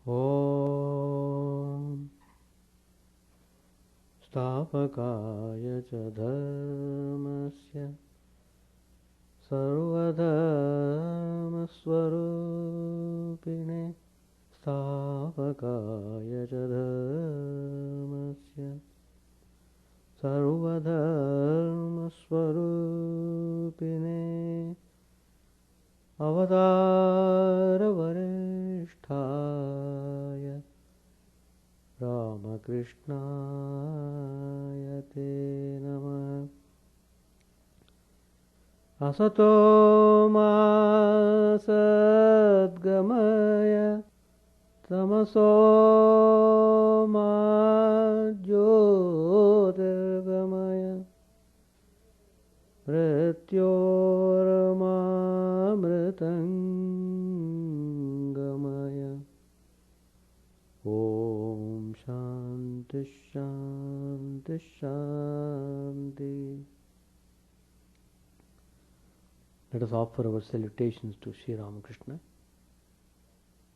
ॐ स्थापकाय च धर्मस्य सर्वधर्मस्वरूपिणे स्थापकाय च धर्मस्य सर्वधर्मस्वरूपिणे अवतारवरिष्ठाय रामकृष्णाय ते नमः। असतो मा सद्गमय तमसो मा ज्योतिर्गमय मृत्योर्मामृतङ्गमय। ॐ शान्ति शान्ति शान्ति। Let us offer our salutations to Sri Ramakrishna,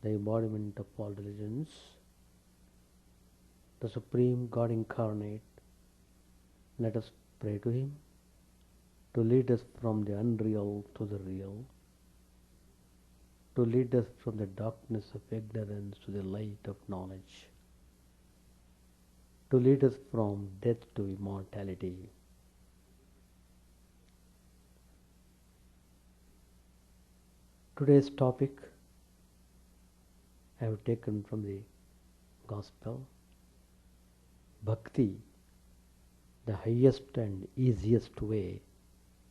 the embodiment of all religions, the Supreme God incarnate. Let us pray to Him to lead us from the unreal to the real, to lead us from the darkness of ignorance to the light of knowledge, to lead us from death to immortality. Today's topic I have taken from the Gospel. Bhakti, the highest and easiest way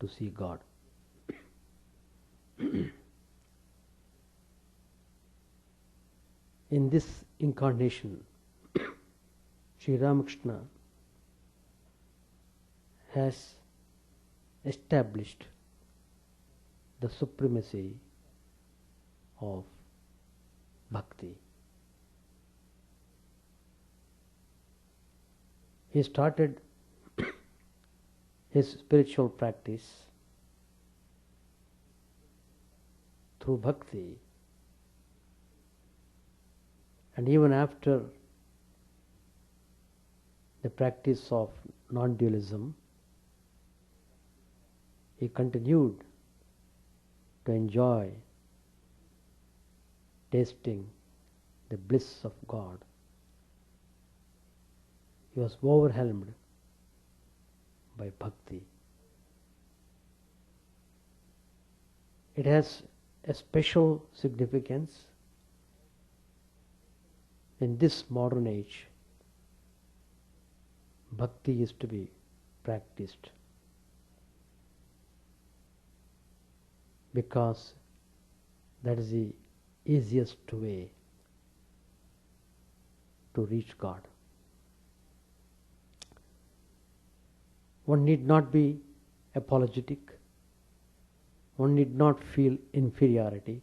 to see God. In this incarnation, Sri Ramakrishna has established the supremacy of Bhakti. He started his spiritual practice through Bhakti, and even after the practice of non-dualism, he continued to enjoy tasting the bliss of God. He was overwhelmed by Bhakti. It has a special significance in this modern age. Bhakti is to be practiced because that is the easiest way to reach God. One need not be apologetic. One need not feel inferiority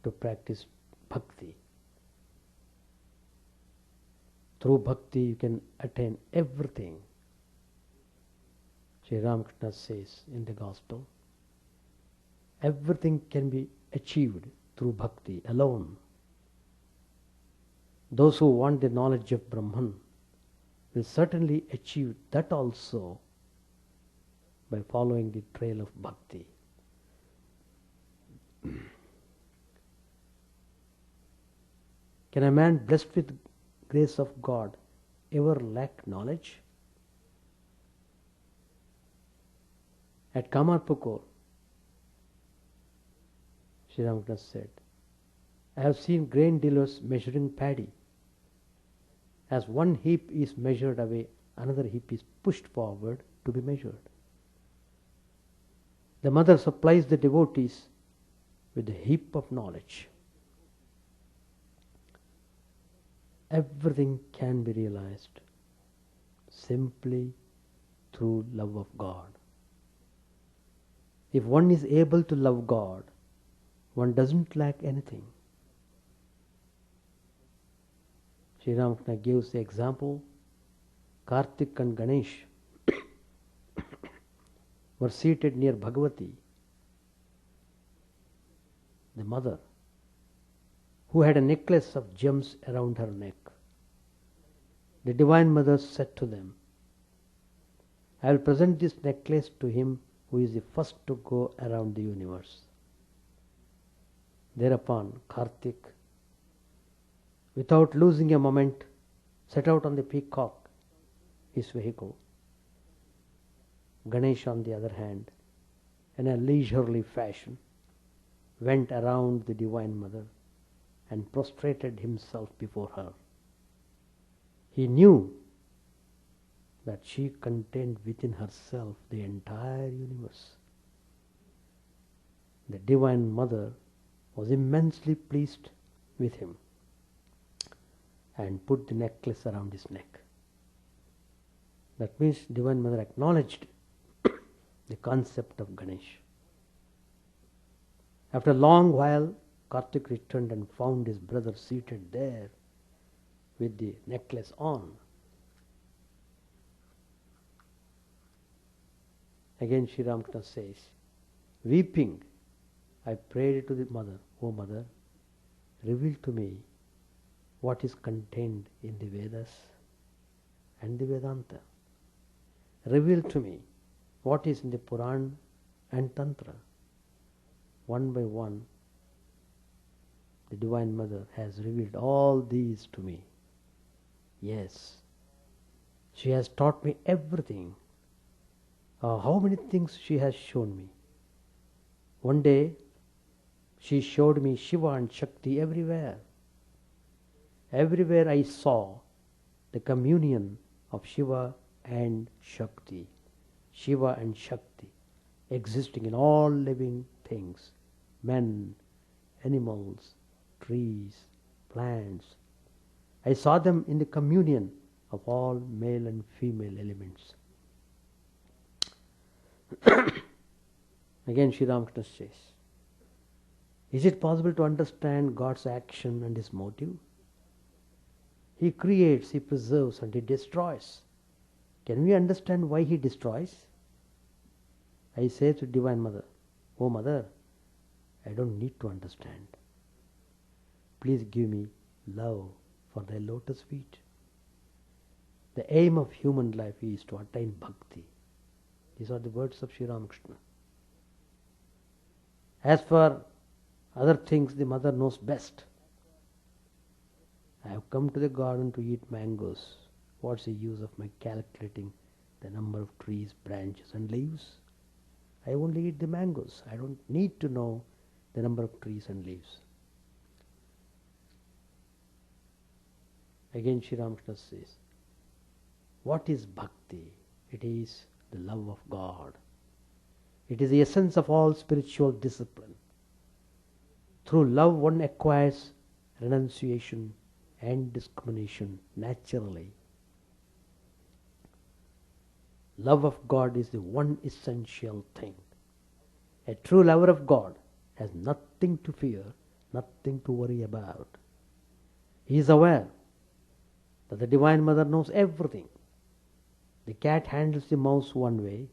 to practice Bhakti. Through Bhakti you can attain everything. Sri Ramakrishna says in the Gospel, everything can be achieved through Bhakti alone. Those who want the knowledge of Brahman will certainly achieve that also by following the trail of Bhakti. Can a man blessed with grace of God ever lack knowledge? At Kamarpukur, Sri Ramakrishna said, I have seen grain dealers measuring paddy. As one heap is measured away, another heap is pushed forward to be measured. The mother supplies the devotees with a heap of knowledge. Everything can be realized simply through love of God. If one is able to love God, one doesn't lack anything. Sri Ramakrishna gives the example, Kartik and Ganesh were seated near Bhagavati. the mother, who had a necklace of gems around her neck. The Divine Mother said to them, I will present this necklace to him who is the first to go around the universe. Thereupon Kartik, without losing a moment, set out on the peacock, his vehicle. Ganesh, on the other hand, in a leisurely fashion, went around the Divine Mother and prostrated himself before her. He knew that she contained within herself the entire universe. The Divine Mother was immensely pleased with him and put the necklace around his neck. That means Divine Mother acknowledged the concept of Ganesh. After a long while, Kartik returned and found his brother seated there with the necklace on. Again Sri Ramakrishna says, weeping, I prayed to the mother, O mother, reveal to me what is contained in the Vedas and the Vedanta. Reveal to me what is in the Puran and Tantra. One by one, the Divine Mother has revealed all these to me. Yes, she has taught me everything. How many things she has shown me. One day, she showed me Shiva and Shakti everywhere. Everywhere I saw the communion of Shiva and Shakti. Shiva and Shakti existing in all living things, men, animals, trees, plants. I saw them in the communion of all male and female elements. Again Sri Ramakrishna says, is it possible to understand God's action and His motive? He creates, He preserves, and He destroys. Can we understand why He destroys? I say to Divine Mother, O Mother, I don't need to understand. Please give me love for Thy lotus feet. The aim of human life is to attain bhakti. These are the words of Sri Ramakrishna. As for other things, the mother knows best. I have come to the garden to eat mangoes. What's the use of my calculating the number of trees, branches and leaves? I only eat the mangoes. I don't need to know the number of trees and leaves. Again Sri Ramakrishna says, what is bhakti? It is the love of God. It is the essence of all spiritual discipline. Through love one acquires renunciation and discrimination naturally. Love of God is the one essential thing. A true lover of God has nothing to fear, nothing to worry about. He is aware that the Divine Mother knows everything. The cat handles the mouse one way,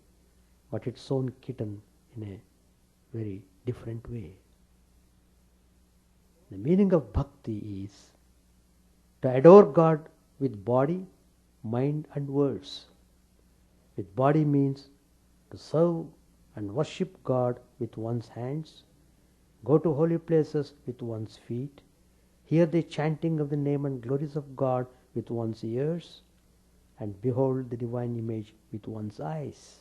but its own kitten in a very different way. The meaning of bhakti is to adore God with body, mind and words. With body means to serve and worship God with one's hands, go to holy places with one's feet, hear the chanting of the name and glories of God with one's ears, and behold the divine image with one's eyes.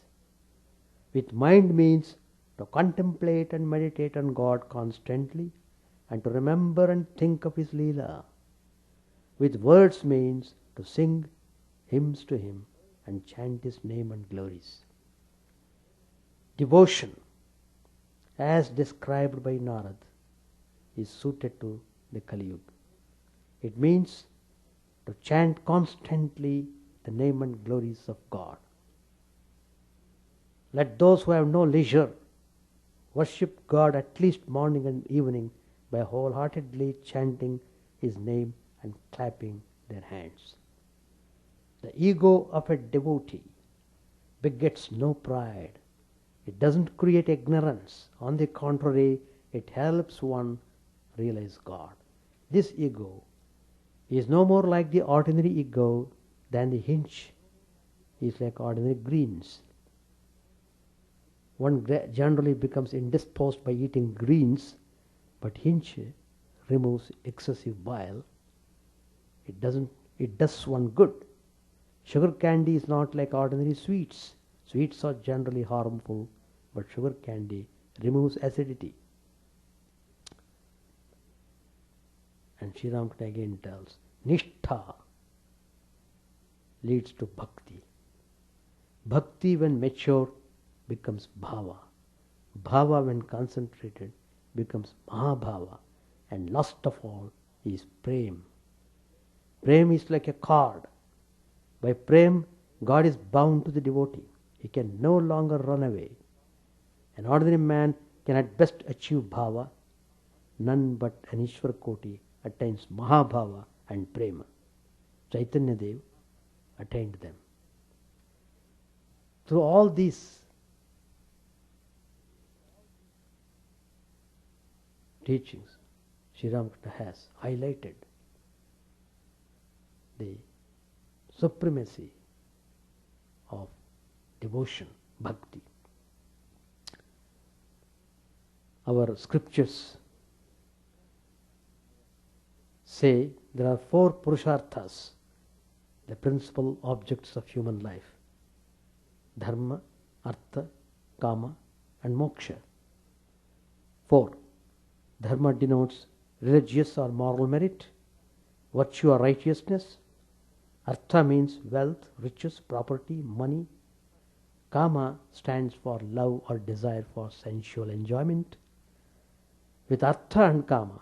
With mind means to contemplate and meditate on God constantly and to remember and think of His Leela. With words means to sing hymns to Him and chant His name and glories. Devotion, as described by Narad, is suited to the Kali Yuga. It means to chant constantly the name and glories of God. Let those who have no leisure worship God at least morning and evening by wholeheartedly chanting His name and clapping their hands. The ego of a devotee begets no pride. It doesn't create ignorance. On the contrary, It helps one realize God. This ego is no more like the ordinary ego than the hinge is like ordinary greens. One generally becomes indisposed by eating greens, but hinge removes excessive bile. It does one good. Sugar candy is not like ordinary sweets. Sweets are generally harmful, but sugar candy removes acidity. And Sri Ramakrishna again tells, Nishtha leads to bhakti. Bhakti, when mature, becomes bhava. Bhava, when concentrated, becomes mahabhava. And last of all is prem. Prem is like a cord. By prem, God is bound to the devotee. He can no longer run away. An ordinary man can at best achieve bhava. None but an Ishwar Koti attains mahabhava and prema. Chaitanya Dev attained them. Through all these teachings, Sri Ramakrishna has highlighted the supremacy of devotion, bhakti. Our scriptures say there are 4 purusharthas, the principal objects of human life: dharma, artha, kama and moksha. 4. Dharma denotes religious or moral merit, virtue or righteousness. Artha means wealth, riches, property, money. Kama stands for love or desire for sensual enjoyment. With artha and kama,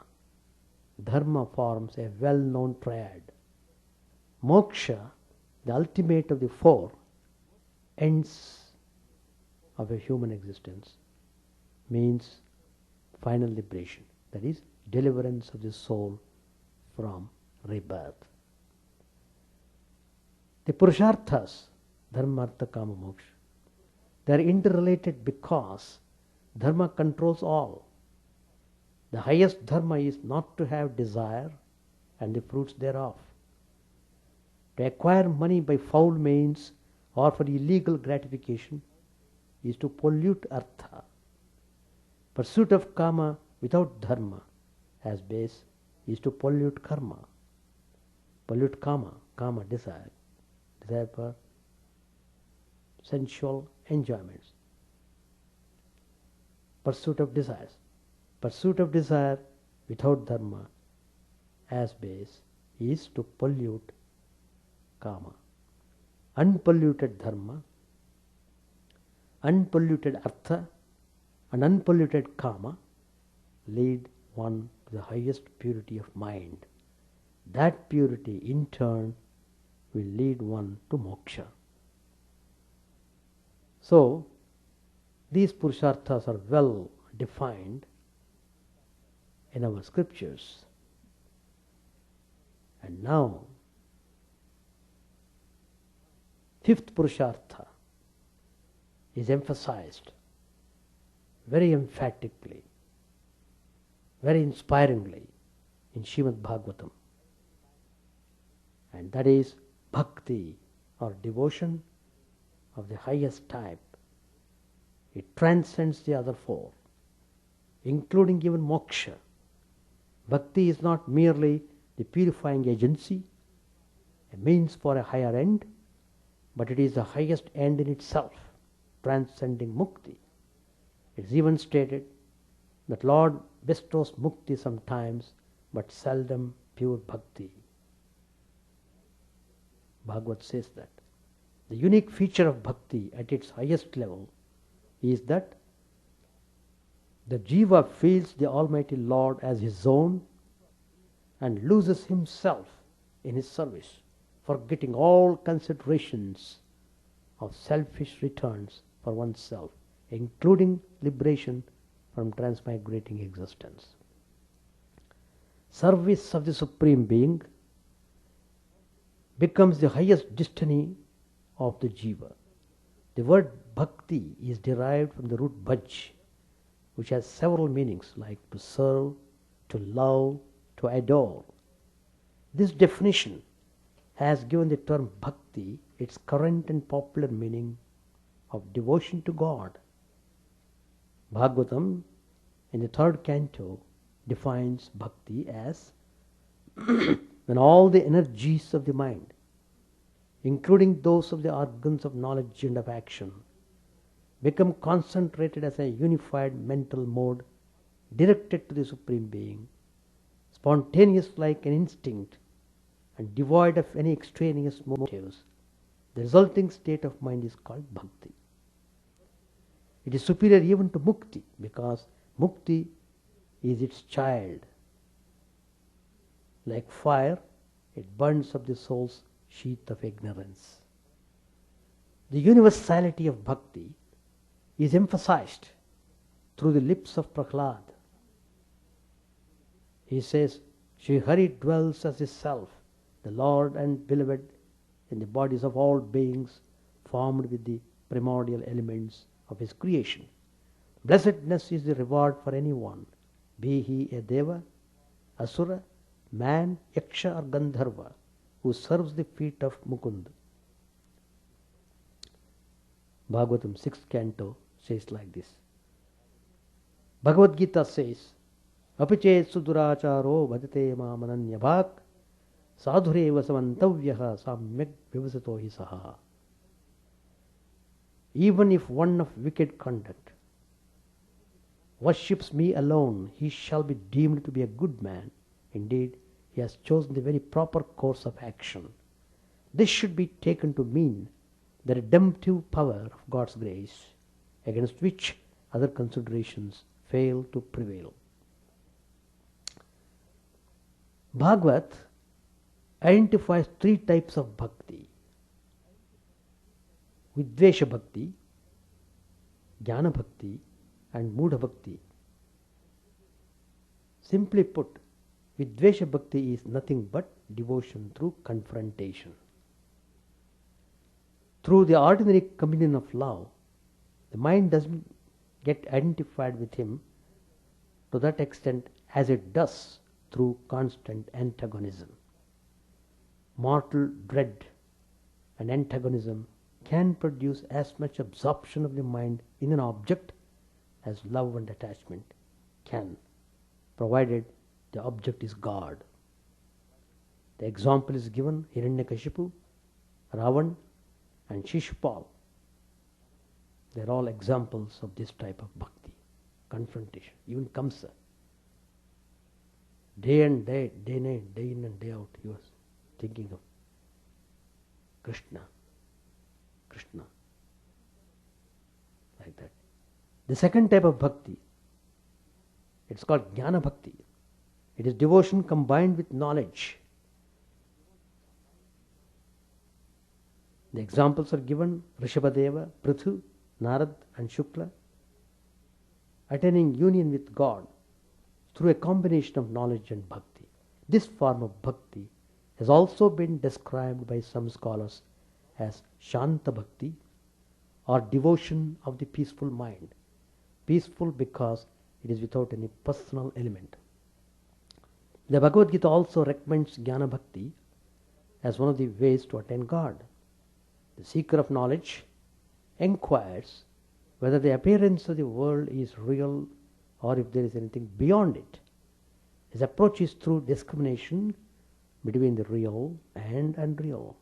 dharma forms a well-known triad. Moksha, the ultimate of the 4 ends of a human existence, means final liberation, that is, deliverance of the soul from rebirth. The purusharthas, dharma, artha, kama, moksha, they are interrelated because dharma controls all. The highest dharma is not to have desire and the fruits thereof. To acquire money by foul means or for illegal gratification is to pollute artha. Pursuit of kama without dharma as base is to pollute karma. Pollute kama, kama desire for sensual enjoyments. Pursuit of desires. Pursuit of desire without dharma as base is to pollute kama. Unpolluted dharma, unpolluted artha and unpolluted kama lead one to the highest purity of mind. That purity in turn will lead one to moksha. So, these purusharthas are well defined in our scriptures. And now, 5th purushartha is emphasized very emphatically, very inspiringly in Srimad Bhagavatam. And that is bhakti, or devotion of the highest type. It transcends the other 4, including even moksha. Bhakti is not merely the purifying agency, a means for a higher end, but it is the highest end in itself, transcending mukti. It is even stated that Lord bestows mukti sometimes, but seldom pure bhakti. Bhagavad says that. The unique feature of bhakti at its highest level is that the jiva feels the Almighty Lord as his own and loses himself in his service, forgetting all considerations of selfish returns for oneself, including liberation from transmigrating existence. Service of the Supreme Being becomes the highest destiny of the jiva. The word bhakti is derived from the root bhaj, which has several meanings like to serve, to love, to adore. This definition has given the term bhakti its current and popular meaning of devotion to God. Bhagavatam, in the third canto, defines bhakti as when all the energies of the mind, including those of the organs of knowledge and of action, become concentrated as a unified mental mode directed to the Supreme Being, spontaneous like an instinct and devoid of any extraneous motives. The resulting state of mind is called bhakti. It is superior even to mukti because mukti is its child. Like fire, it burns up the soul's sheath of ignorance. The universality of bhakti is emphasized through the lips of Prahlad. He says, Sri Hari dwells as his self, the Lord and beloved, in the bodies of all beings formed with the primordial elements of his creation. Blessedness is the reward for anyone, be he a Deva, Asura, man, Yaksha or Gandharva, who serves the feet of Mukund. Bhagavatam 6th canto says like this. Bhagavad Gita says, Apiche suduracharo bhajate mamananya bhak sadhureva samantavyaha samyak vivasato hi saha. Even if one of wicked conduct worships me alone, he shall be deemed to be a good man. Indeed, he has chosen the very proper course of action. This should be taken to mean the redemptive power of God's grace, against which other considerations fail to prevail. Bhagavat identifies three types of bhakti: Vidvesha bhakti, Jnana bhakti, and Mudha bhakti. Simply put, Vidvesha bhakti is nothing but devotion through confrontation. Through the ordinary communion of love, the mind doesn't get identified with him to that extent as it does through constant antagonism. Mortal dread and antagonism can produce as much absorption of the mind in an object as love and attachment can, provided the object is God. The example is given: Hiranyakashipu, Ravan, and Shishupal. They are all examples of this type of bhakti, confrontation. Even Kamsa, day and day, day night, day in and day out, he was thinking of Krishna, Krishna, like that. The second type of bhakti, it's called Jnana bhakti. It is devotion combined with knowledge. The examples are given: Rishabhadeva, Prithu, Narad and Shukla, attaining union with God through a combination of knowledge and bhakti. This form of bhakti has also been described by some scholars as Shanta bhakti, or devotion of the peaceful mind. Peaceful because it is without any personal element. The Bhagavad Gita also recommends Jnana bhakti as one of the ways to attain God. The seeker of knowledge inquires whether the appearance of the world is real or if there is anything beyond it. His approach is through discrimination between the real and unreal.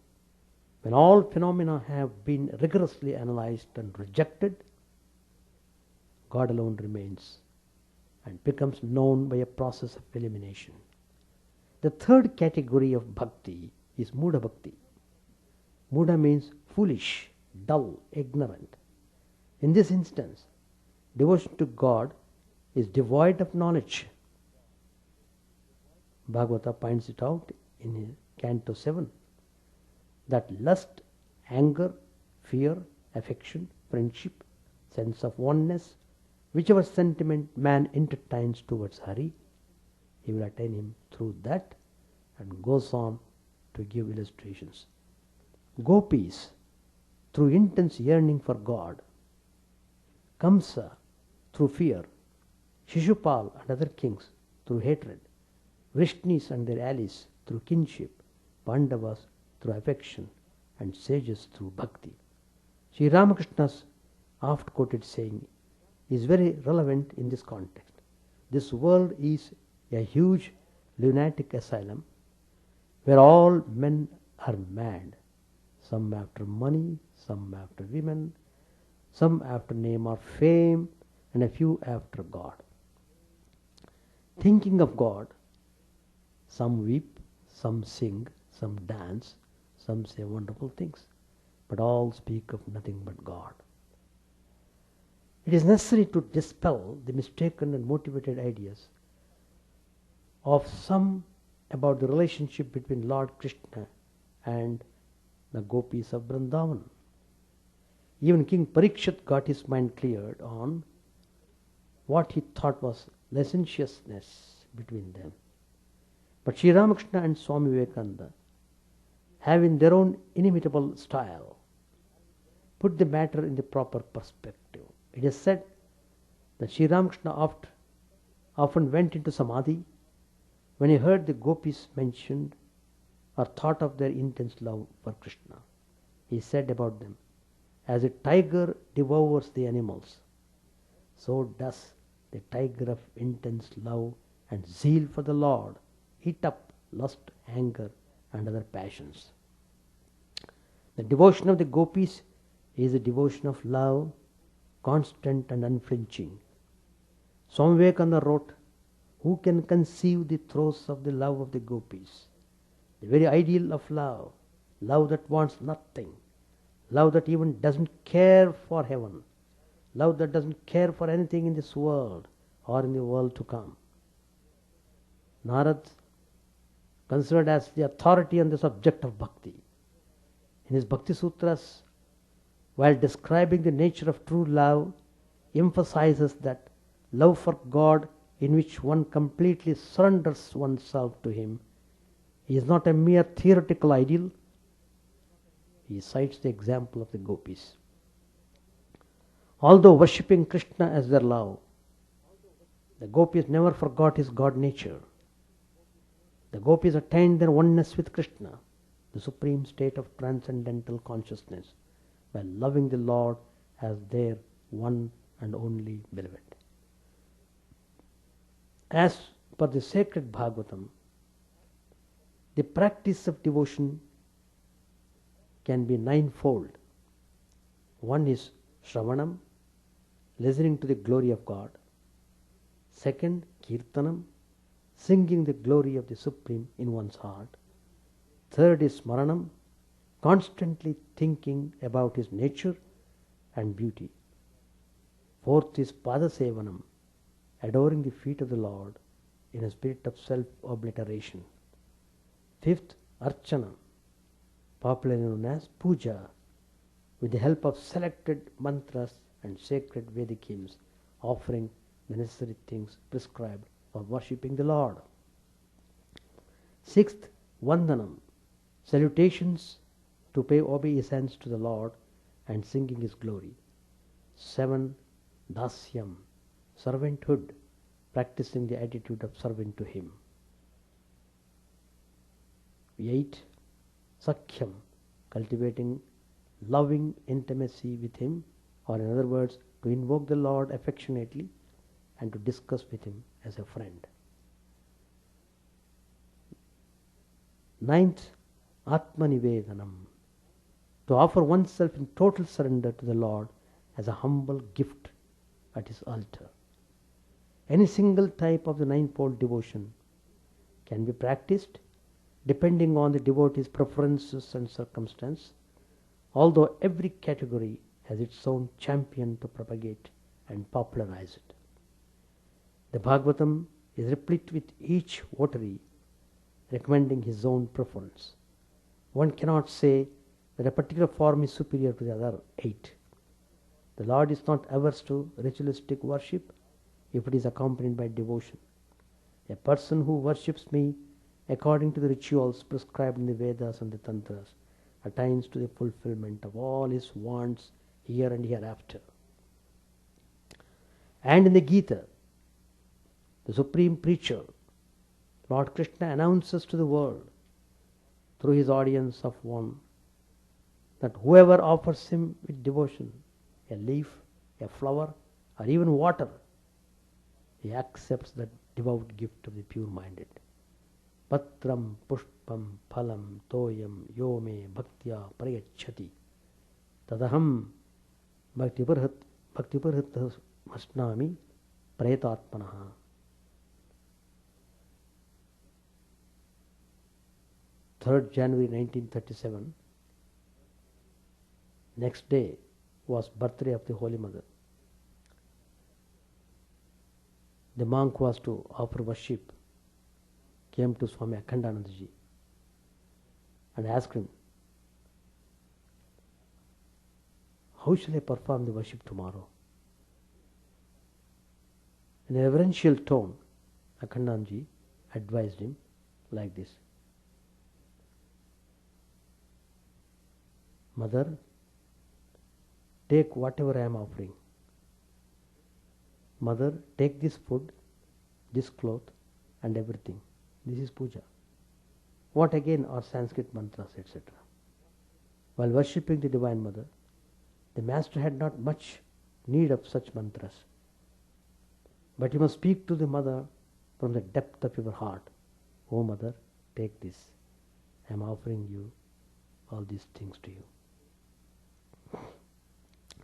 When all phenomena have been rigorously analyzed and rejected, God alone remains and becomes known by a process of elimination. The third category of bhakti is Mudha bhakti. Mudha means foolish, dull, ignorant. In this instance, devotion to God is devoid of knowledge. Bhagavata points it out in Canto 7 that lust, anger, fear, affection, friendship, sense of oneness, whichever sentiment man entertains towards Hari, he will attain him through that, and goes on to give illustrations. Gopis, through intense yearning for God. Kamsa, through fear. Shishupal and other kings through hatred, Vrishnis and their allies through kinship, Pandavas through affection, and sages through bhakti. Sri Ramakrishna's oft quoted saying is very relevant in this context. This world is a huge lunatic asylum where all men are mad, some after money, some after women, some after name or fame, and a few after God. Thinking of God, some weep, some sing, some dance, some say wonderful things, but all speak of nothing but God. It is necessary to dispel the mistaken and motivated ideas of some about the relationship between Lord Krishna and the gopis of Vrindavan. Even King Parikshit got his mind cleared on what he thought was licentiousness between them. But Sri Ramakrishna and Swami Vivekananda have in their own inimitable style put the matter in the proper perspective. It is said that Sri Ramakrishna often went into samadhi when he heard the gopis mentioned or thought of their intense love for Krishna. He said about them, as a tiger devours the animals, so does the tiger of intense love and zeal for the Lord eat up lust, anger, and other passions. The devotion of the gopis is a devotion of love, constant and unflinching. Swami Vivekananda wrote, "Who can conceive the throes of the love of the gopis? The very ideal of love, love that wants nothing, love that even doesn't care for heaven, love that doesn't care for anything in this world or in the world to come." Narad, considered as the authority on the subject of bhakti, in his Bhakti Sutras, while describing the nature of true love, emphasizes that love for God, in which one completely surrenders oneself to Him, is not a mere theoretical ideal. He cites the example of the gopis. Although worshipping Krishna as their love, the gopis never forgot his God nature. The gopis attained their oneness with Krishna, the supreme state of transcendental consciousness, by loving the Lord as their one and only beloved. As per the sacred Bhagavatam, the practice of devotion can be ninefold. One is Shravanam, listening to the glory of God. Second, Kirtanam, singing the glory of the Supreme in one's heart. Third is Smaranam, constantly thinking about His nature and beauty. Fourth is Padasevanam, adoring the feet of the Lord in a spirit of self-obliteration. Fifth, Archana, popularly known as Puja, with the help of selected mantras and sacred Vedic hymns, offering the necessary things prescribed for worshipping the Lord. Sixth, Vandanam, salutations to pay obeisance to the Lord and singing His glory. 7. Dasyam, servanthood, practicing the attitude of servant to Him. 8. Sakhyam, cultivating loving intimacy with Him, or in other words, to invoke the Lord affectionately and to discuss with Him as a friend. 9th, Atmanivedanam, to offer oneself in total surrender to the Lord as a humble gift at His altar. Any single type of the ninefold devotion can be practiced depending on the devotee's preferences and circumstance, although every category has its own champion to propagate and popularize it. The Bhagavatam is replete with each votary recommending his own preference. One cannot say that a particular form is superior to the other 8. The Lord is not averse to ritualistic worship if it is accompanied by devotion. A person who worships me according to the rituals prescribed in the Vedas and the Tantras attains to the fulfillment of all his wants here and hereafter. And in the Gita, the supreme preacher, Lord Krishna announces to the world through his audience of one that whoever offers him with devotion a leaf, a flower, or even water, he accepts that devout gift of the pure-minded. Patram pushpam phalam toyam yome bhaktya prayachati tadaham bhaktiparhit masnami prayetatmanaha. 3rd January 1937, next day was birthday of the Holy Mother. The monk who was to offer worship came to Swami Akhandanandaji and asked him, how shall I perform the worship tomorrow? In a reverential tone, Akhandanandaji advised him like this: Mother, take whatever I am offering. Mother, take this food, this cloth, and everything. This is puja. What again are Sanskrit mantras, etc. While worshipping the Divine Mother, the Master had not much need of such mantras. But you must speak to the Mother from the depth of your heart. Oh Mother, take this. I am offering you all these things to you.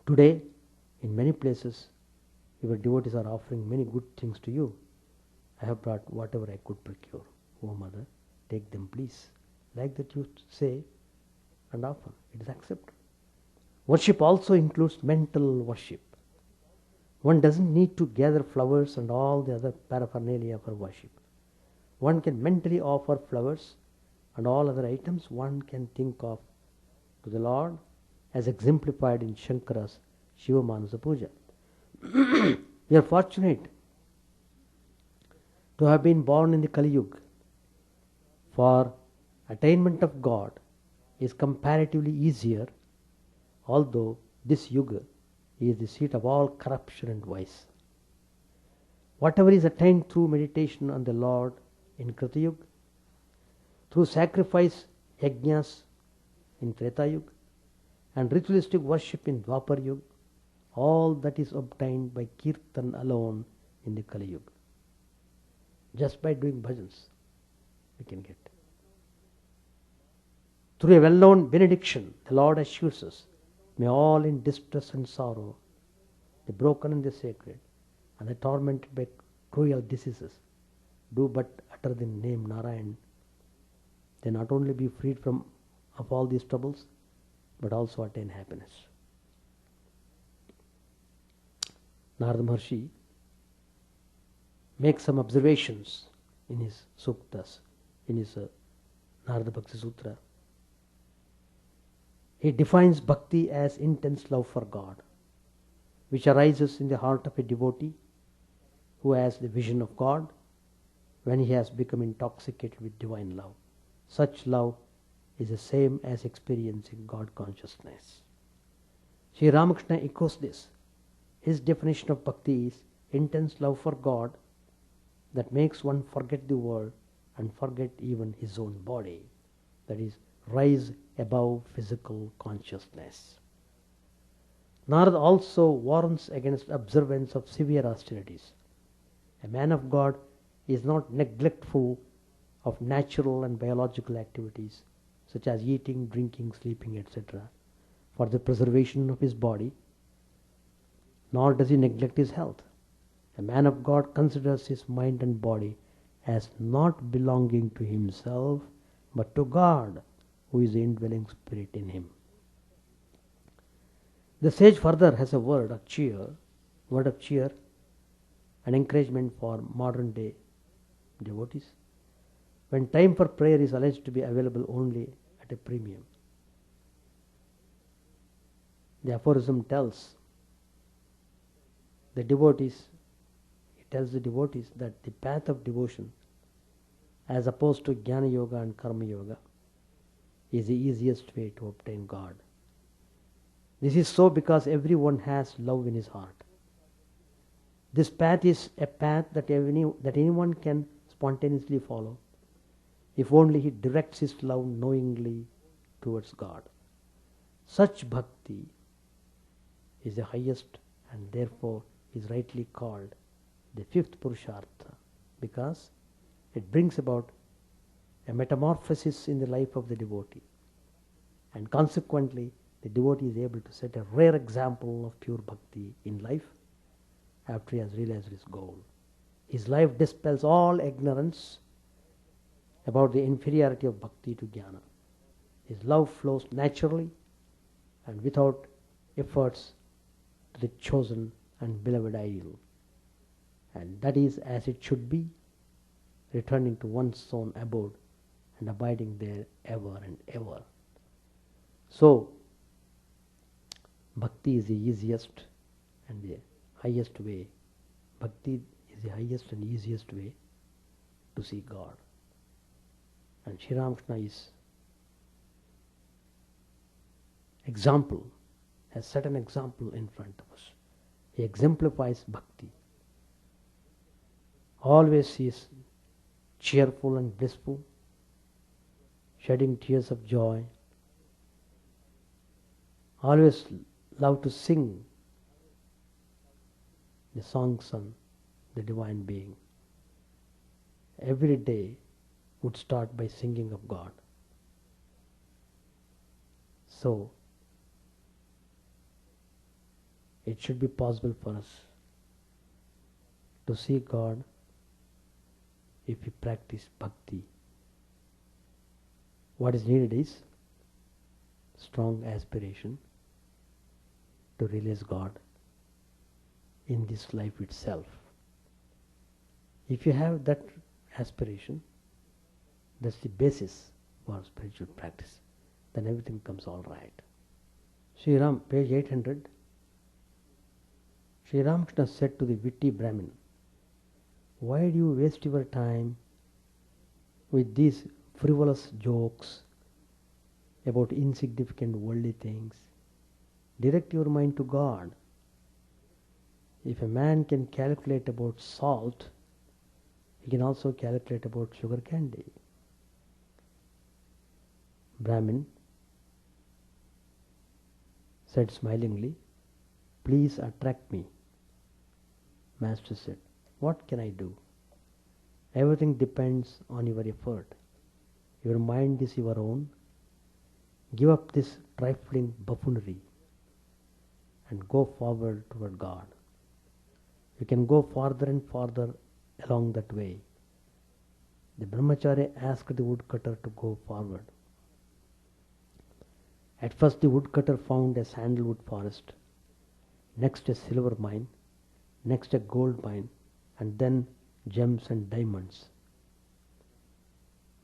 Today, in many places, your devotees are offering many good things to you. I have brought whatever I could procure. Oh Mother, take them please. Like that you say and offer. It is accepted. Worship also includes mental worship. One doesn't need to gather flowers and all the other paraphernalia for worship. One can mentally offer flowers and all other items one can think of to the Lord, as exemplified in Shankara's Shiva Manasa Puja. We are fortunate to have been born in the Kali Yuga, for attainment of God is comparatively easier, although this Yuga is the seat of all corruption and vice. Whatever is attained through meditation on the Lord in Krita Yuga, through sacrifice yajnas in Treta Yuga, and ritualistic worship in Dwapar Yuga, all that is obtained by Kirtan alone in the Kali Yuga. Just by doing bhajans, we can get. Through a well-known benediction, the Lord assures us, may all in distress and sorrow, the broken and the sacred, and the tormented by cruel diseases, do but utter the name Narayan. They not only be freed of all these troubles, but also attain happiness. Narada Maharshi makes some observations in his suktas, in his Narada Bhakti Sutra. He defines bhakti as intense love for God, which arises in the heart of a devotee who has the vision of God when he has become intoxicated with divine love. Such love is the same as experiencing God consciousness. Sri Ramakrishna echoes this. His definition of bhakti is intense love for God that makes one forget the world and forget even his own body. That is, rise above physical consciousness. Narada also warns against observance of severe austerities. A man of God is not neglectful of natural and biological activities such as eating, drinking, sleeping, etc. for the preservation of his body, nor does he neglect his health. A man of God considers his mind and body as not belonging to himself, but to God, who is the indwelling spirit in him. The sage further has a word of cheer and encouragement for modern day devotees, when time for prayer is alleged to be available only at a premium. The aphorism tells the devotees that the path of devotion, as opposed to Jnana Yoga and Karma Yoga, is the easiest way to obtain God. This is so because everyone has love in his heart. This path is a path that anyone can spontaneously follow, if only he directs his love knowingly towards God. Such bhakti is the highest, and therefore is rightly called the fifth Purushartha, because it brings about a metamorphosis in the life of the devotee, and consequently the devotee is able to set a rare example of pure bhakti in life after he has realized his goal. His life dispels all ignorance about the inferiority of bhakti to jnana. His love flows naturally and without efforts to the chosen and beloved ideal. And that is as it should be, returning to one's own abode and abiding there ever and ever. So, bhakti is the easiest and the highest way. Bhakti is the highest and easiest way to see God. And Sri Ramakrishna is example, has set an example in front of us. He exemplifies bhakti. Always he is cheerful and blissful, shedding tears of joy. Always love to sing the songs on the divine being. Every day would start by singing of God. So, it should be possible for us to see God if we practice bhakti. What is needed is strong aspiration to realize God in this life itself. If you have that aspiration, that's the basis for spiritual practice. Then everything comes all right. Sri Ram, page 800. Sri Ramakrishna said to the witty Brahmin, "Why do you waste your time with these frivolous jokes about insignificant worldly things? Direct your mind to God. If a man can calculate about salt, he can also calculate about sugar candy." Brahmin said smilingly, "Please attract me." Master said, "What can I do? Everything depends on your effort. Your mind is your own. Give up this trifling buffoonery and go forward toward God. You can go farther and farther along that way." The brahmachari asked the woodcutter to go forward. At first the woodcutter found a sandalwood forest, next a silver mine, next a gold mine, and then gems and diamonds.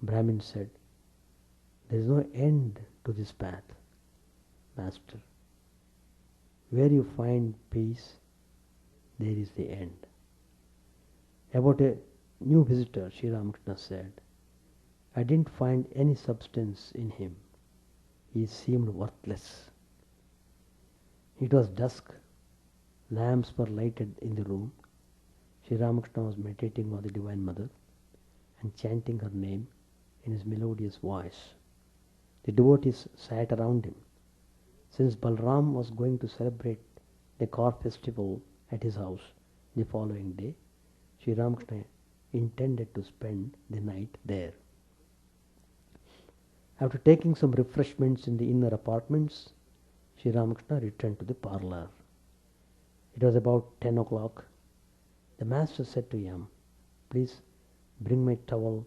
Brahmin said, "There is no end to this path, Master. Where you find peace, there is the end." About a new visitor, Sri Ramakrishna said, "I didn't find any substance in him. He seemed worthless." It was dusk. Lamps were lighted in the room. Sri Ramakrishna was meditating on the Divine Mother and chanting her name in his melodious voice. The devotees sat around him. Since Balram was going to celebrate the car festival at his house the following day, Sri Ramakrishna intended to spend the night there. After taking some refreshments in the inner apartments, Sri Ramakrishna returned to the parlor. It was about 10 o'clock. The master said to him, "Please bring my towel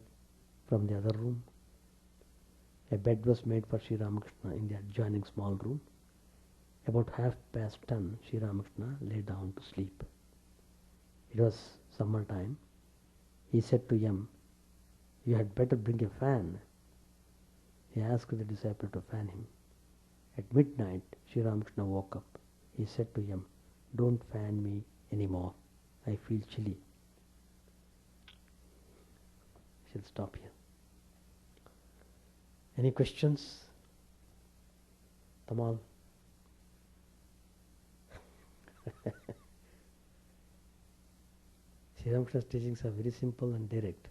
from the other room." A bed was made for Sri Ramakrishna in the adjoining small room. About 10:30, Sri Ramakrishna lay down to sleep. It was summertime. He said to him, "You had better bring a fan." He asked the disciple to fan him. At midnight, Sri Ramakrishna woke up. He said to him, "Don't fan me anymore. I feel chilly." I shall stop here. Any questions? Tamal? Sri Ramakrishna's teachings are very simple and direct.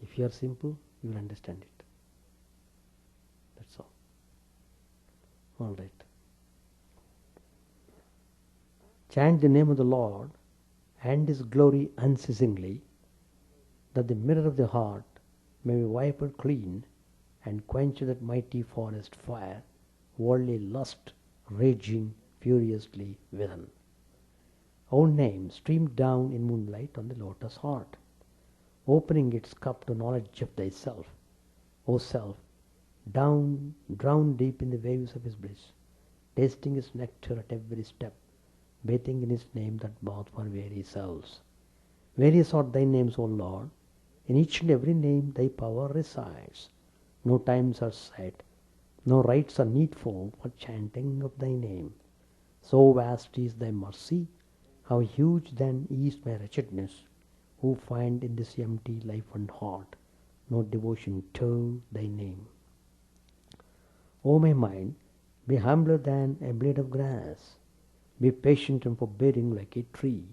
If you are simple, you will understand it. That's all. All right. Chant the name of the Lord and His glory unceasingly, that the mirror of the heart may be wiped clean and quench that mighty forest fire, worldly lust raging furiously within. Our name streamed down in moonlight on the lotus heart, opening its cup to knowledge of thyself, O self, drowned deep in the waves of his bliss, tasting his nectar at every step, bathing in his name that bath for weary souls. Various are thy names, O Lord. In each and every name thy power resides. No times are set, no rites are needful for chanting of thy name. So vast is thy mercy, how huge then is my wretchedness, who find in this empty life and heart no devotion to thy name. O my mind, be humbler than a blade of grass. Be patient and forbearing like a tree.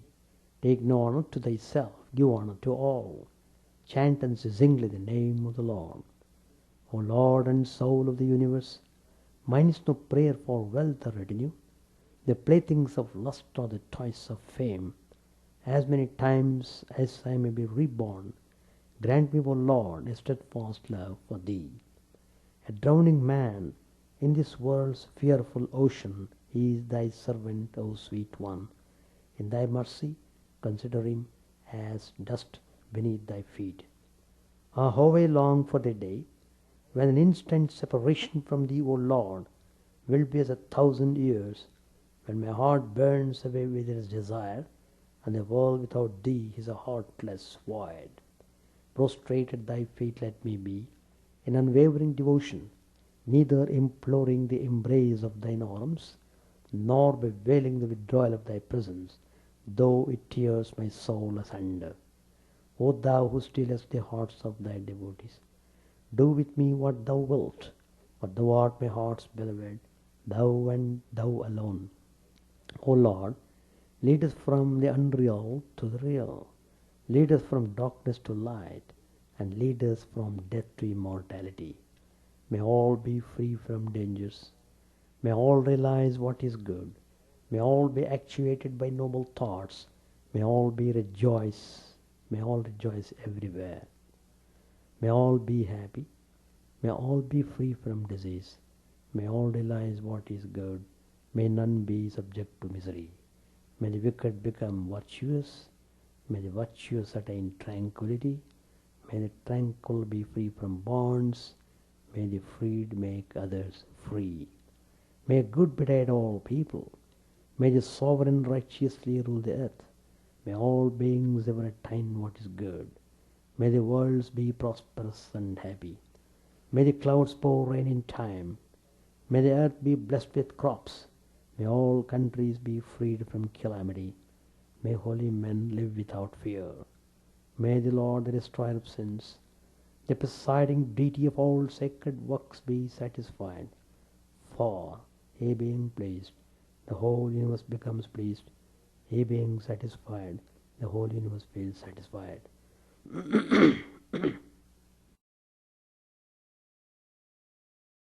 Take no honor to thyself, give honor to all. Chant unceasingly the name of the Lord. O Lord and soul of the universe, mine is no prayer for wealth or retinue. The playthings of lust or the toys of fame. As many times as I may be reborn, grant me, O Lord, a steadfast love for thee. A drowning man in this world's fearful ocean, he is thy servant, O sweet one. In thy mercy, consider him as dust beneath thy feet. Ah, how I long for the day when an instant separation from thee, O Lord, will be as 1,000 years, when my heart burns away with its desire, and the world without thee is a heartless void. Prostrate at thy feet let me be, in unwavering devotion, neither imploring the embrace of thine arms, nor bewailing the withdrawal of thy presence, though it tears my soul asunder. O thou who stealest the hearts of thy devotees, do with me what thou wilt, for thou art my heart's beloved, thou and thou alone. O Lord, lead us from the unreal to the real. Lead us from darkness to light, and lead us from death to immortality. May all be free from dangers. May all realize what is good. May all be actuated by noble thoughts. May all rejoice everywhere. May all be happy. May all be free from disease. May all realize what is good. May none be subject to misery. May the wicked become virtuous. May the virtuous attain tranquility. May the tranquil be free from bonds. May the freed make others free. May good betide all people. May the sovereign righteously rule the earth. May all beings ever attain what is good. May the worlds be prosperous and happy. May the clouds pour rain in time. May the earth be blessed with crops. May all countries be freed from calamity. May holy men live without fear. May the Lord, the destroyer of sins, the presiding deity of all sacred works, be satisfied. For he being pleased, the whole universe becomes pleased. He being satisfied, the whole universe feels satisfied.